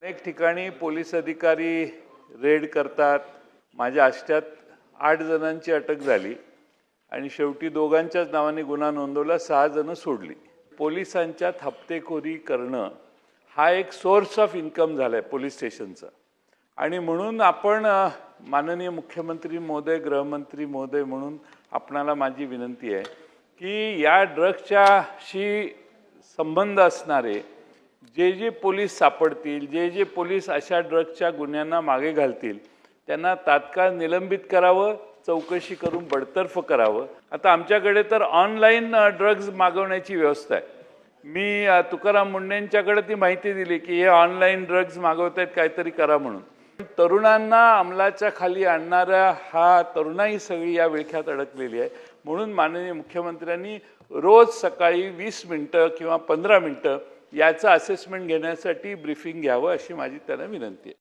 अनेक ठिकाणी पोलीस अधिकारी रेड करतात. माझ्या आष्ट्यात 8 जणांची अटक झाली आणि शेवटी दोघांच्याच नावाने गुन्हा नोंदवला, 6 जण सोडली. पोलिसांच्यात हप्तेखोरी करणं हा एक सोर्स ऑफ इन्कम झालाय पोलीस स्टेशनचा आणि म्हणून आपण माननीय मुख्यमंत्री महोदय, गृहमंत्री महोदय म्हणून आपणाला माझी विनंती आहे की या ड्रग्सच्याशी संबंध असणारे जे पोलीस सापडतील, जे पोलीस अशा ड्रग्सच्या गुन्ह्यांना मागे घालतील त्यांना तात्काळ निलंबित करावं, चौकशी करून बडतर्फ करावं. आता आमच्याकडे तर ऑनलाईन ड्रग्स मागवण्याची व्यवस्था आहे. मी तुकाराम मुंडेंच्याकडे ती माहिती दिली की हे ऑनलाईन ड्रग्स मागवतायत, काहीतरी करा म्हणून. तरुणांना अंमलाच्या खाली आणणाऱ्या हा तरुणाई सगळी या विळख्यात अडकलेली आहे. म्हणून माननीय मुख्यमंत्र्यांनी रोज सकाळी 20 मिनिटं किंवा 15 मिनिटं याचं असेसमेंट घेण्यासाठी ब्रीफिंग घ्यावं अशी माझी त्यांना विनंती आहे.